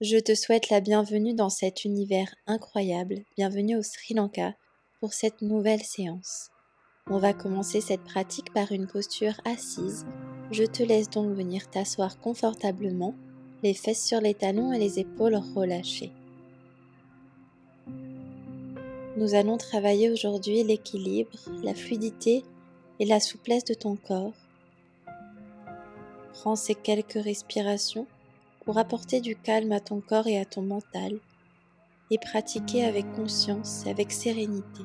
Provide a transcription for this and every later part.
Je te souhaite la bienvenue dans cet univers incroyable, bienvenue au Sri Lanka pour cette nouvelle séance. On va commencer cette pratique par une posture assise. Je te laisse donc venir t'asseoir confortablement, les fesses sur les talons et les épaules relâchées. Nous allons travailler aujourd'hui l'équilibre, la fluidité et la souplesse de ton corps. Prends ces quelques respirations pour apporter du calme à ton corps et à ton mental et pratiquer avec conscience et avec sérénité.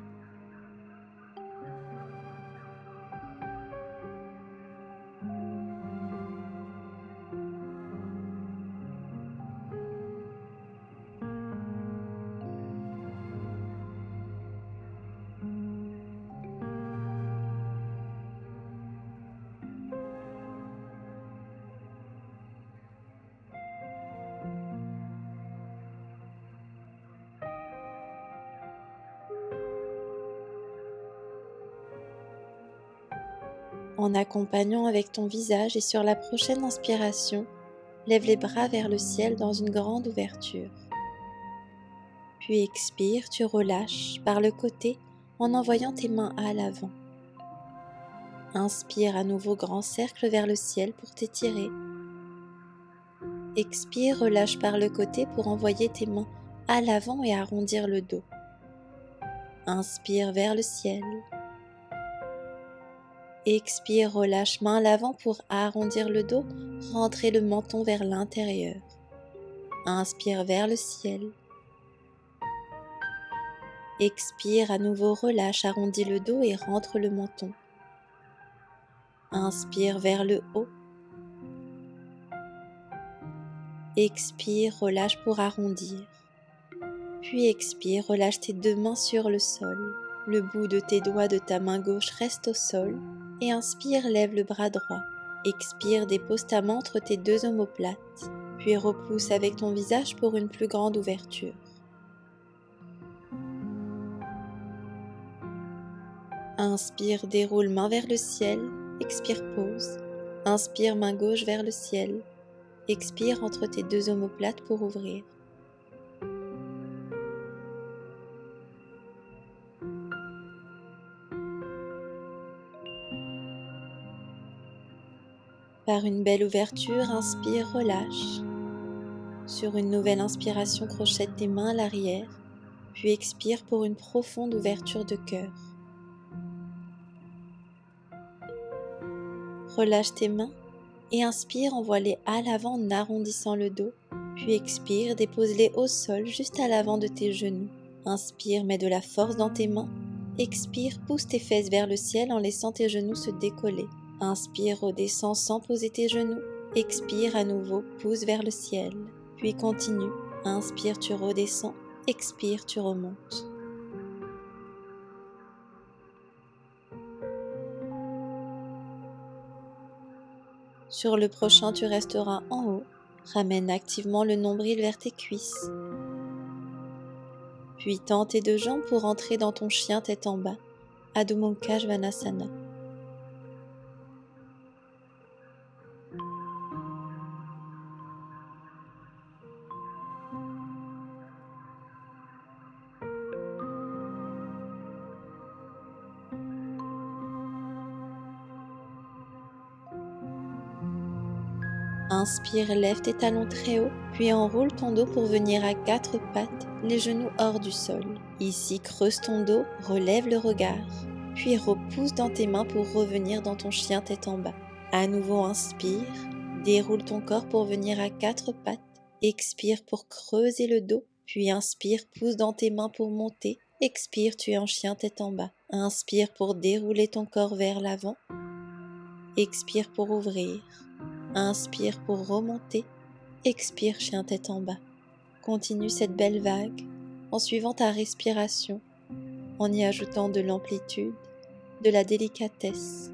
En accompagnant avec ton visage et sur la prochaine inspiration, lève les bras vers le ciel dans une grande ouverture. Puis expire, tu relâches par le côté en envoyant tes mains à l'avant. Inspire à nouveau grand cercle vers le ciel pour t'étirer. Expire, relâche par le côté pour envoyer tes mains à l'avant et arrondir le dos. Inspire vers le ciel. Expire, relâche main à l'avant pour arrondir le dos, rentrer le menton vers l'intérieur. Inspire vers le ciel. Expire, à nouveau relâche, arrondis le dos et rentre le menton. Inspire vers le haut. Expire, relâche pour arrondir. Puis expire, relâche tes deux mains sur le sol. Le bout de tes doigts de ta main gauche reste au sol. Et inspire, lève le bras droit. Expire, dépose ta main entre tes deux omoplates. Puis repousse avec ton visage pour une plus grande ouverture. Inspire, déroule main vers le ciel. Expire, pose. Inspire, main gauche vers le ciel. Expire entre tes deux omoplates pour ouvrir. Par une belle ouverture, inspire, relâche. Sur une nouvelle inspiration, crochette tes mains à l'arrière, puis expire pour une profonde ouverture de cœur. Relâche tes mains et inspire, envoie-les à l'avant en arrondissant le dos, puis expire, dépose-les au sol juste à l'avant de tes genoux. Inspire, mets de la force dans tes mains. Expire, pousse tes fesses vers le ciel en laissant tes genoux se décoller. Inspire, redescends sans poser tes genoux. Expire à nouveau, pousse vers le ciel. Puis continue. Inspire, tu redescends. Expire, tu remontes. Sur le prochain, tu resteras en haut. Ramène activement le nombril vers tes cuisses. Puis tends tes deux jambes pour entrer dans ton chien tête en bas, Adho Mukha Svanasana. Inspire, lève tes talons très haut, puis enroule ton dos pour venir à quatre pattes, les genoux hors du sol. Ici, creuse ton dos, relève le regard, puis repousse dans tes mains pour revenir dans ton chien tête en bas. À nouveau, inspire, déroule ton corps pour venir à quatre pattes, expire pour creuser le dos, puis inspire, pousse dans tes mains pour monter, expire, tu es en chien tête en bas. Inspire pour dérouler ton corps vers l'avant, expire pour ouvrir. Inspire pour remonter, expire chien tête en bas. Continue cette belle vague en suivant ta respiration, en y ajoutant de l'amplitude, de la délicatesse.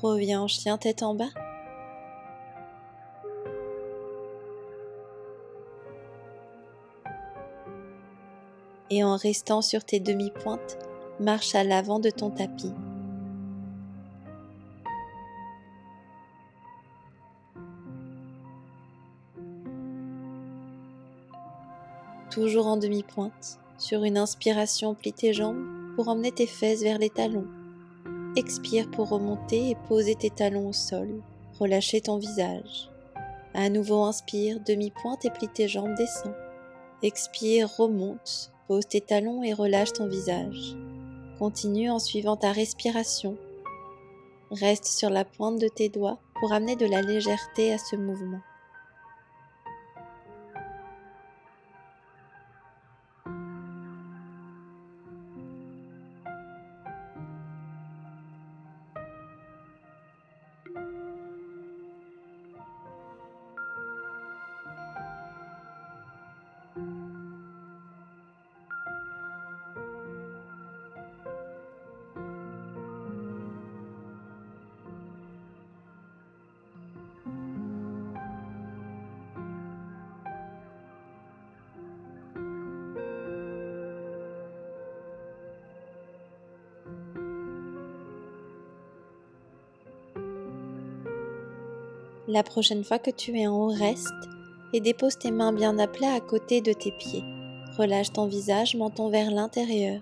Reviens en chien tête en bas. Et en restant sur tes demi-pointes, marche à l'avant de ton tapis. Toujours en demi-pointe, sur une inspiration, plie tes jambes pour emmener tes fesses vers les talons. Expire pour remonter et poser tes talons au sol. Relâcher ton visage. À nouveau inspire, demi-pointe et plie tes jambes, descends. Expire, remonte, pose tes talons et relâche ton visage. Continue en suivant ta respiration. Reste sur la pointe de tes doigts pour amener de la légèreté à ce mouvement. La prochaine fois que tu es en haut, reste et dépose tes mains bien à plat à côté de tes pieds. Relâche ton visage, menton vers l'intérieur.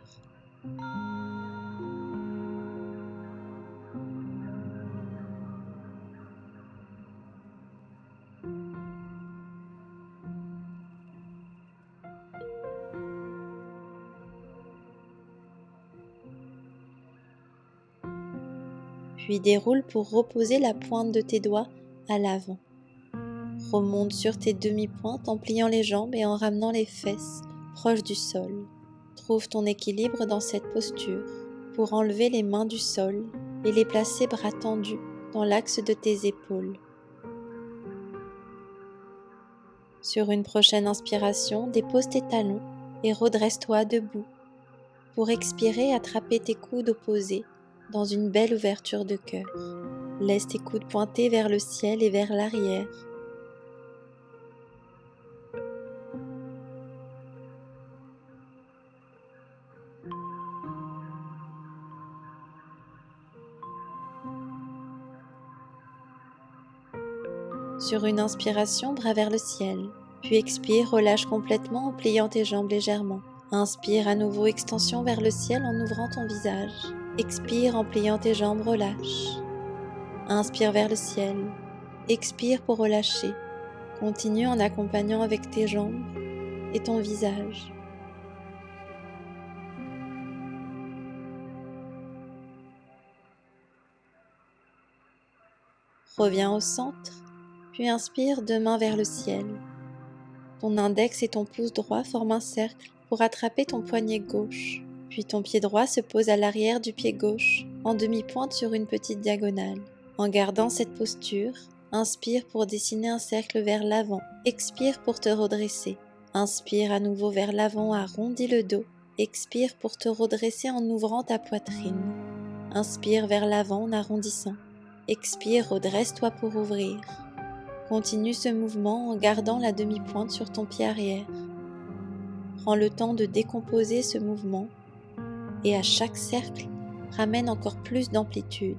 Puis déroule pour reposer la pointe de tes doigts à l'avant. Remonte sur tes demi-pointes en pliant les jambes et en ramenant les fesses proches du sol. Trouve ton équilibre dans cette posture pour enlever les mains du sol et les placer bras tendus dans l'axe de tes épaules. Sur une prochaine inspiration, dépose tes talons et redresse-toi debout. Pour expirer, attraper tes coudes opposés dans une belle ouverture de cœur. Laisse tes coudes pointés vers le ciel et vers l'arrière. Sur une inspiration, bras vers le ciel. Puis expire, relâche complètement en pliant tes jambes légèrement. Inspire à nouveau, extension vers le ciel en ouvrant ton visage. Expire en pliant tes jambes, relâche. Inspire vers le ciel. Expire pour relâcher. Continue en accompagnant avec tes jambes et ton visage. Reviens au centre, puis inspire, deux mains vers le ciel. Ton index et ton pouce droit forment un cercle pour attraper ton poignet gauche. Puis ton pied droit se pose à l'arrière du pied gauche, en demi-pointe sur une petite diagonale. En gardant cette posture, inspire pour dessiner un cercle vers l'avant. Expire pour te redresser. Inspire à nouveau vers l'avant, arrondis le dos. Expire pour te redresser en ouvrant ta poitrine. Inspire vers l'avant en arrondissant. Expire, redresse-toi pour ouvrir. Continue ce mouvement en gardant la demi-pointe sur ton pied arrière. Prends le temps de décomposer ce mouvement et à chaque cercle, ramène encore plus d'amplitude.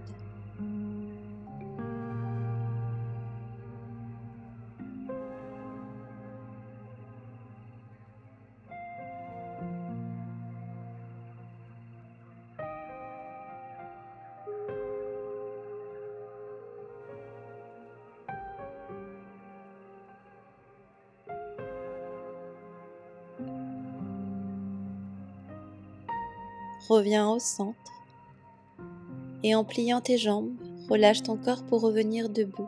Reviens au centre et en pliant tes jambes, relâche ton corps pour revenir debout.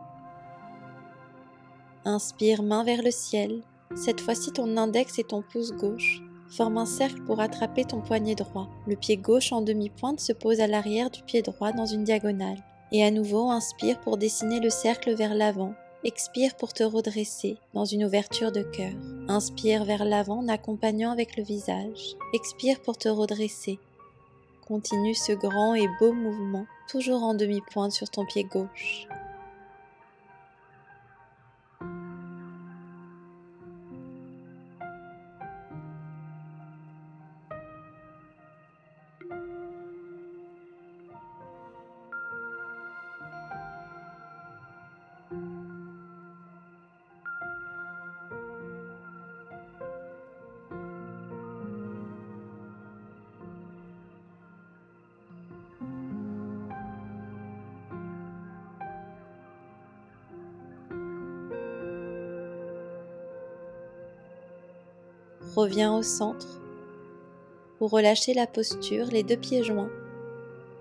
Inspire, main vers le ciel. Cette fois-ci, ton index et ton pouce gauche forment un cercle pour attraper ton poignet droit. Le pied gauche en demi-pointe se pose à l'arrière du pied droit dans une diagonale. Et à nouveau, inspire pour dessiner le cercle vers l'avant. Expire pour te redresser dans une ouverture de cœur. Inspire vers l'avant en accompagnant avec le visage. Expire pour te redresser. Continue ce grand et beau mouvement toujours en demi-pointe sur ton pied gauche. Reviens au centre pour relâcher la posture, les 2 pieds joints,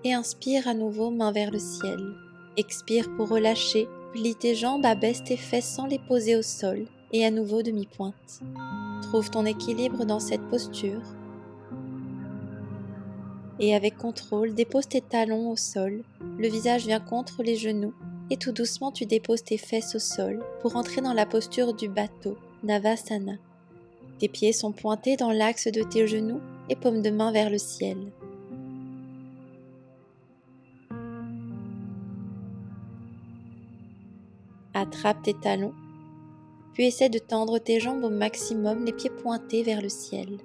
et inspire à nouveau main vers le ciel. Expire pour relâcher, plie tes jambes, abaisse tes fesses sans les poser au sol et à nouveau demi-pointe. Trouve ton équilibre dans cette posture et avec contrôle, dépose tes talons au sol, le visage vient contre les genoux et tout doucement tu déposes tes fesses au sol pour entrer dans la posture du bateau, Navasana. Tes pieds sont pointés dans l'axe de tes genoux et paumes de main vers le ciel. Attrape tes talons, puis essaie de tendre tes jambes au maximum, les pieds pointés vers le ciel.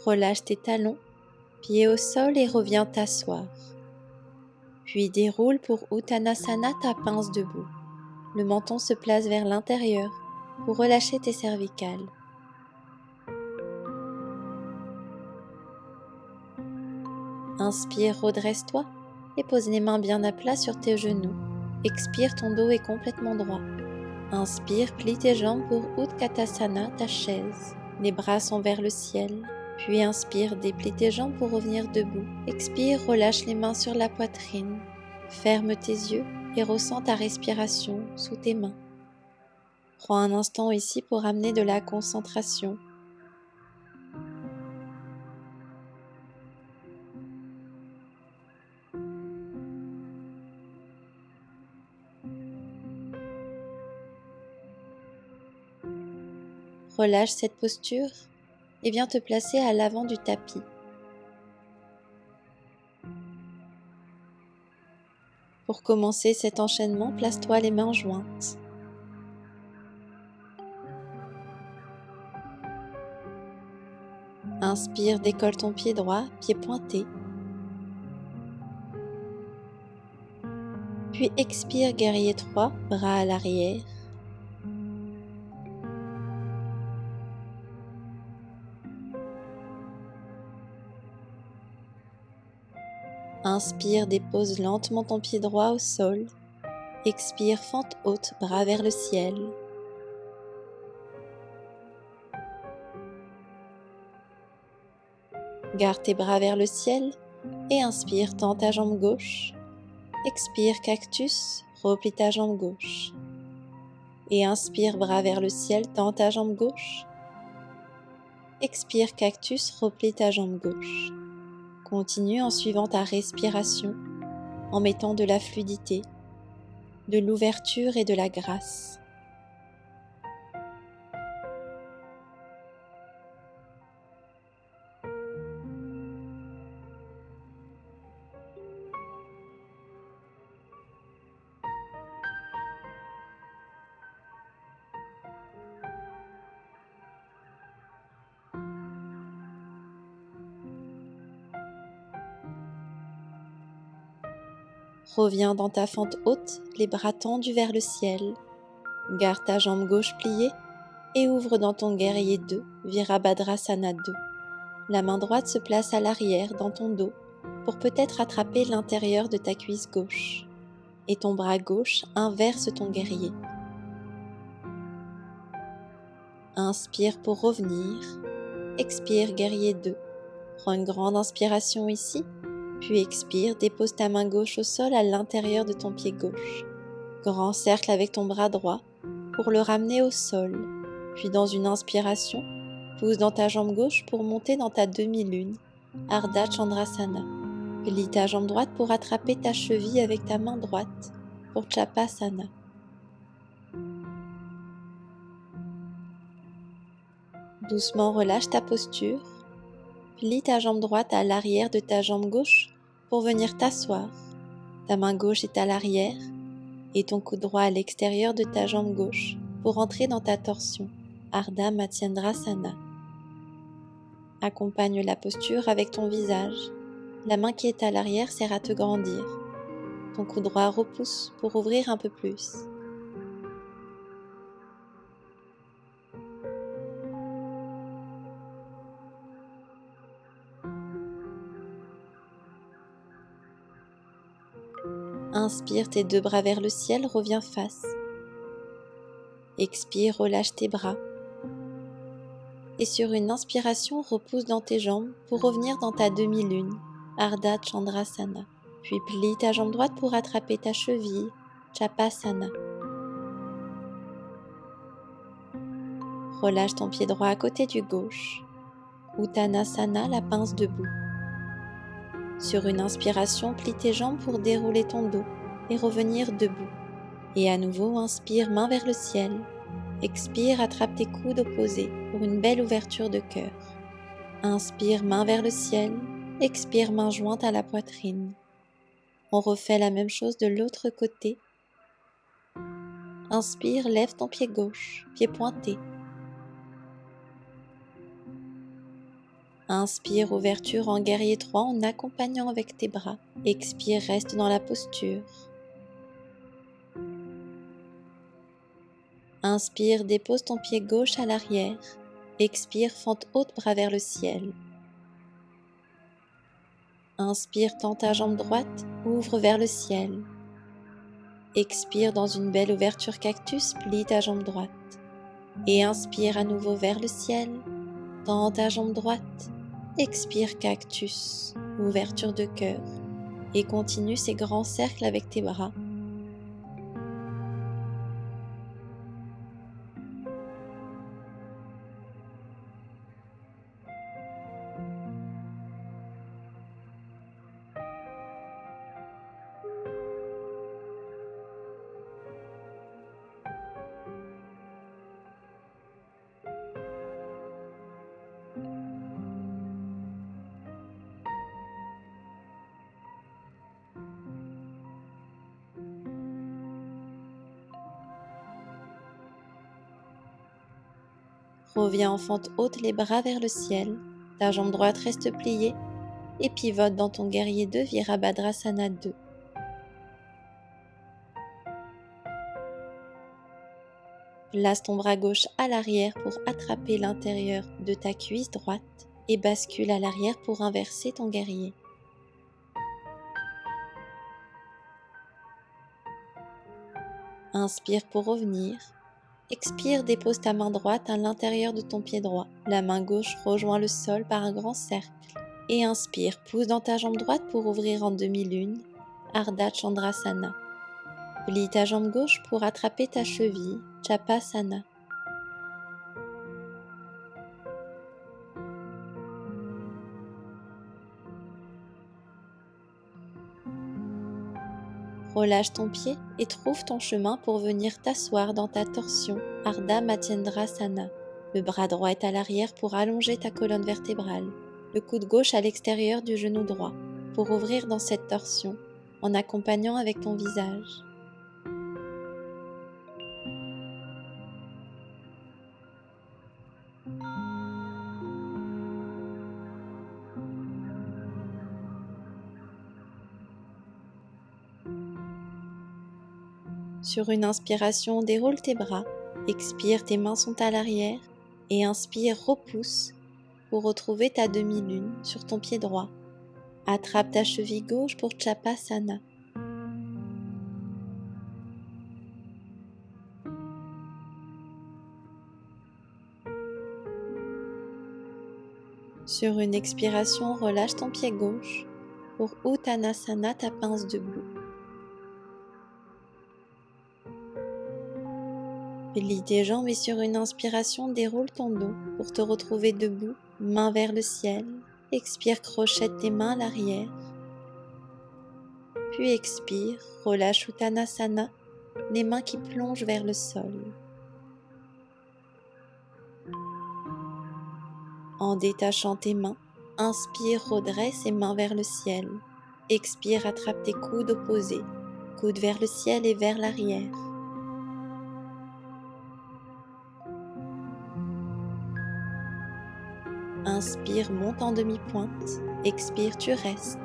Relâche tes talons, pieds au sol et reviens t'asseoir. Puis déroule pour Uttanasana ta pince debout. Le menton se place vers l'intérieur pour relâcher tes cervicales. Inspire, redresse-toi et pose les mains bien à plat sur tes genoux. Expire, ton dos est complètement droit. Inspire, plie tes jambes pour Utkatasana, ta chaise. Les bras sont vers le ciel. Puis inspire, déplie tes jambes pour revenir debout. Expire, relâche les mains sur la poitrine. Ferme tes yeux et ressens ta respiration sous tes mains. Prends un instant ici pour amener de la concentration. Relâche cette posture et viens te placer à l'avant du tapis. Pour commencer cet enchaînement, place-toi les mains jointes. Inspire, décolle ton pied droit, pied pointé. Puis expire, guerrier 3, bras à l'arrière. Inspire, dépose lentement ton pied droit au sol. Expire, fente haute, bras vers le ciel. Garde tes bras vers le ciel et inspire, tends ta jambe gauche. Expire, cactus, replie ta jambe gauche. Et inspire, bras vers le ciel, tends ta jambe gauche. Expire, cactus, replie ta jambe gauche. Continue en suivant ta respiration, en mettant de la fluidité, de l'ouverture et de la grâce. Reviens dans ta fente haute, les bras tendus vers le ciel. Garde ta jambe gauche pliée et ouvre dans ton guerrier 2, Virabhadrasana 2. La main droite se place à l'arrière dans ton dos pour peut-être attraper l'intérieur de ta cuisse gauche. Et ton bras gauche inverse ton guerrier. Inspire pour revenir. Expire, guerrier 2. Prends une grande inspiration ici. Puis expire, dépose ta main gauche au sol à l'intérieur de ton pied gauche. Grand cercle avec ton bras droit pour le ramener au sol. Puis dans une inspiration, Pousse dans ta jambe gauche pour monter dans ta demi-lune, Ardha Chandrasana. Plie ta jambe droite pour attraper ta cheville avec ta main droite pour Chapasana. Doucement relâche ta posture. Plie ta jambe droite à l'arrière de ta jambe gauche pour venir t'asseoir. Ta main gauche est à l'arrière et ton coude droit à l'extérieur de ta jambe gauche pour entrer dans ta torsion, Ardha Matsyendrasana. Accompagne la posture avec ton visage. La main qui est à l'arrière sert à te grandir. Ton coude droit repousse pour ouvrir un peu plus. Inspire tes deux bras vers le ciel, reviens face. Expire, relâche tes bras. Et sur une inspiration, repousse dans tes jambes pour revenir dans ta demi-lune, Ardha Chandrasana. Puis plie ta jambe droite pour attraper ta cheville, Chapasana. Relâche ton pied droit à côté du gauche, Uttanasana, la pince debout. Sur une inspiration, plie tes jambes pour dérouler ton dos et revenir debout. Et à nouveau, inspire, main vers le ciel. Expire, attrape tes coudes opposés pour une belle ouverture de cœur. Inspire, main vers le ciel. Expire, main jointe à la poitrine. On refait la même chose de l'autre côté. Inspire, lève ton pied gauche, pied pointé. Inspire, ouverture en guerrier 3 en accompagnant avec tes bras. Expire, reste dans la posture. Inspire, dépose ton pied gauche à l'arrière. Expire, fente haute, bras vers le ciel. Inspire, tends ta jambe droite, ouvre vers le ciel. Expire dans une belle ouverture cactus, plie ta jambe droite. Et inspire à nouveau vers le ciel, tends ta jambe droite. Expire cactus, ouverture de cœur. Et continue ces grands cercles avec tes bras. Reviens en fente haute, les bras vers le ciel. Ta jambe droite reste pliée et pivote dans ton guerrier 2, Virabhadrasana 2. Place ton bras gauche à l'arrière pour attraper l'intérieur de ta cuisse droite et bascule à l'arrière pour inverser ton guerrier. Inspire pour revenir. Expire, dépose ta main droite à l'intérieur de ton pied droit. La main gauche rejoint le sol par un grand cercle. Et inspire, pousse dans ta jambe droite pour ouvrir en demi-lune, Ardha Chandrasana. Plie ta jambe gauche pour attraper ta cheville, Chapasana. Relâche ton pied et trouve ton chemin pour venir t'asseoir dans ta torsion, Ardha Matsyendrasana. Le bras droit est à l'arrière pour allonger ta colonne vertébrale. Le coude gauche à l'extérieur du genou droit pour ouvrir dans cette torsion en accompagnant avec ton visage. Sur une inspiration, déroule tes bras, expire, tes mains sont à l'arrière et inspire, repousse pour retrouver ta demi-lune sur ton pied droit. Attrape ta cheville gauche pour Chapasana. Sur une expiration, relâche ton pied gauche pour Uttanasana, ta pince debout. Plie tes jambes et sur une inspiration, déroule ton dos pour te retrouver debout, mains vers le ciel. Expire, crochette tes mains à l'arrière. Puis expire, relâche Uttanasana, les mains qui plongent vers le sol. En détachant tes mains, inspire, redresse les mains vers le ciel. Expire, attrape tes coudes opposés, coudes vers le ciel et vers l'arrière. Inspire, monte en demi-pointe. Expire, tu restes.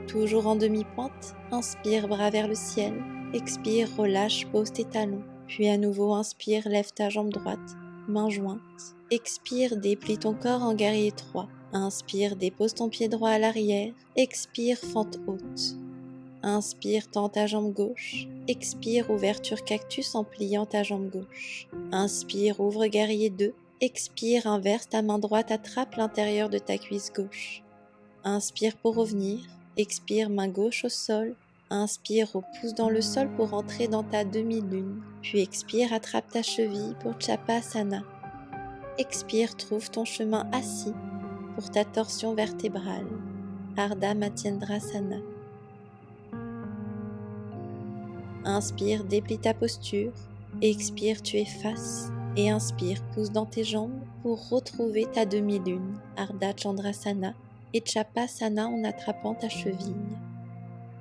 Toujours en demi-pointe, inspire, bras vers le ciel. Expire, relâche, pose tes talons. Puis à nouveau, inspire, lève ta jambe droite, main jointe. Expire, déplie ton corps en guerrier 3. Inspire, dépose ton pied droit à l'arrière. Expire, fente haute. Inspire, tends ta jambe gauche. Expire, ouverture cactus en pliant ta jambe gauche. Inspire, ouvre guerrier 2. Expire, inverse ta main droite, attrape l'intérieur de ta cuisse gauche. Inspire pour revenir. Expire, main gauche au sol. Inspire, repousse dans le sol pour entrer dans ta demi-lune. Puis expire, attrape ta cheville pour Chapasana. Expire, trouve ton chemin assis pour ta torsion vertébrale. Ardha Matsyendrasana. Inspire, déplie ta posture. Expire, tu effaces. Et inspire, pousse dans tes jambes pour retrouver ta demi-lune. Ardha Chandrasana et Chapasana en attrapant ta cheville.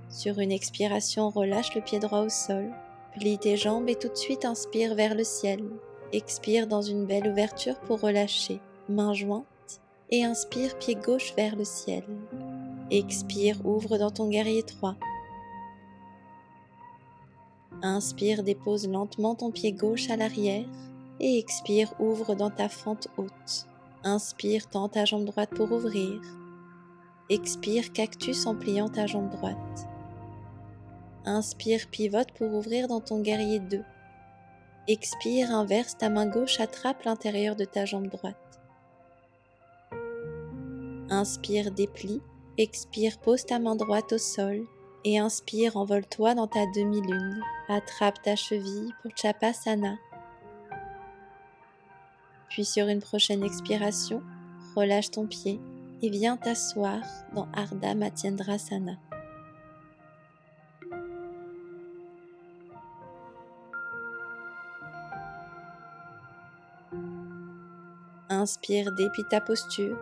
Sur une expiration, relâche le pied droit au sol. Plie tes jambes et tout de suite inspire vers le ciel. Expire dans une belle ouverture pour relâcher. Main jointe. Et inspire, pied gauche vers le ciel. Expire, ouvre dans ton guerrier 3. Inspire, dépose lentement ton pied gauche à l'arrière et expire, ouvre dans ta fente haute. Inspire, tends ta jambe droite pour ouvrir. Expire, cactus en pliant ta jambe droite. Inspire, pivote pour ouvrir dans ton guerrier 2. Expire, inverse ta main gauche, attrape l'intérieur de ta jambe droite. Inspire, déplie. Expire, pose ta main droite au sol. Et inspire, envole-toi dans ta demi-lune. Attrape ta cheville pour Chapasana. Puis sur une prochaine expiration, relâche ton pied et viens t'asseoir dans Ardha Matsyendrasana. Inspire, déplie ta posture.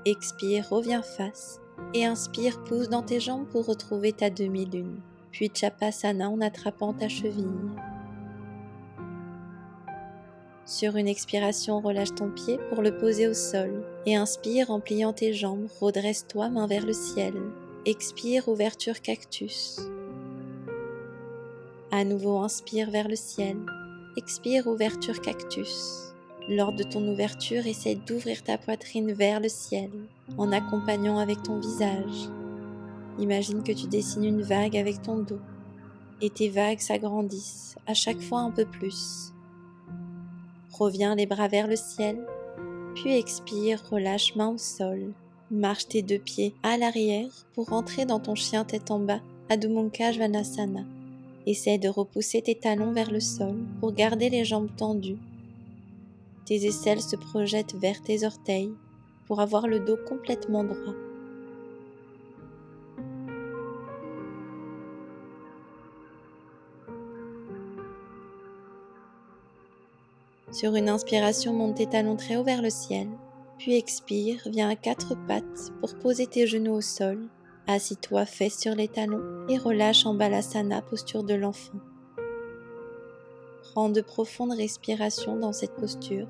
Expire, reviens face. Et inspire, pousse dans tes jambes pour retrouver ta demi-lune. Puis Chapasana en attrapant ta cheville. Sur une expiration, relâche ton pied pour le poser au sol. Et inspire en pliant tes jambes, redresse-toi main vers le ciel. Expire, ouverture cactus. À nouveau, inspire vers le ciel. Expire, ouverture cactus. Lors de ton ouverture, essaie d'ouvrir ta poitrine vers le ciel, en accompagnant avec ton visage. Imagine que tu dessines une vague avec ton dos, et tes vagues s'agrandissent, à chaque fois un peu plus. Reviens les bras vers le ciel, puis expire, relâche main au sol. Marche tes deux pieds à l'arrière pour entrer dans ton chien tête en bas, Adho Mukha Svanasana. Essaie de repousser tes talons vers le sol pour garder les jambes tendues. Tes aisselles se projettent vers tes orteils pour avoir le dos complètement droit. Sur une inspiration, monte tes talons très haut vers le ciel, puis expire, viens à quatre pattes pour poser tes genoux au sol. Assis-toi fesses sur les talons et relâche en Balasana, posture de l'enfant. Prends de profondes respirations dans cette posture.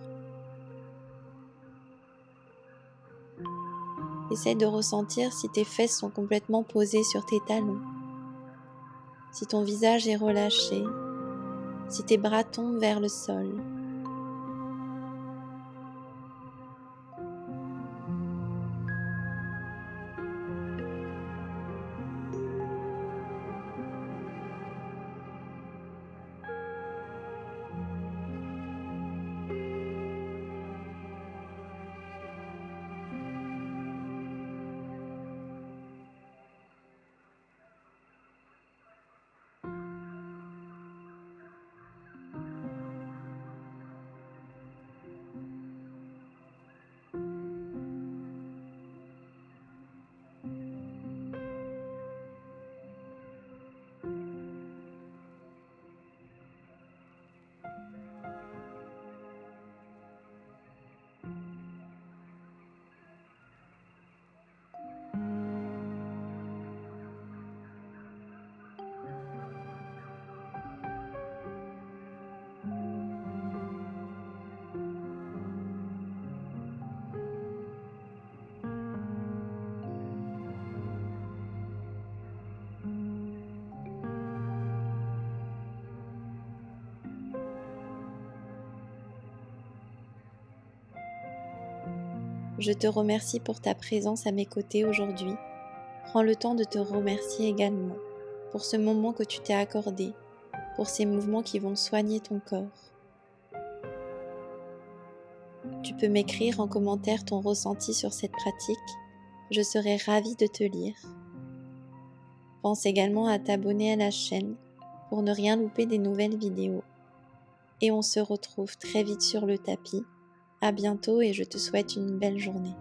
Essaie de ressentir si tes fesses sont complètement posées sur tes talons, si ton visage est relâché, si tes bras tombent vers le sol. Je te remercie pour ta présence à mes côtés aujourd'hui. Prends le temps de te remercier également pour ce moment que tu t'es accordé, pour ces mouvements qui vont soigner ton corps. Tu peux m'écrire en commentaire ton ressenti sur cette pratique. Je serai ravie de te lire. Pense également à t'abonner à la chaîne pour ne rien louper des nouvelles vidéos. Et on se retrouve très vite sur le tapis. À bientôt et je te souhaite une belle journée.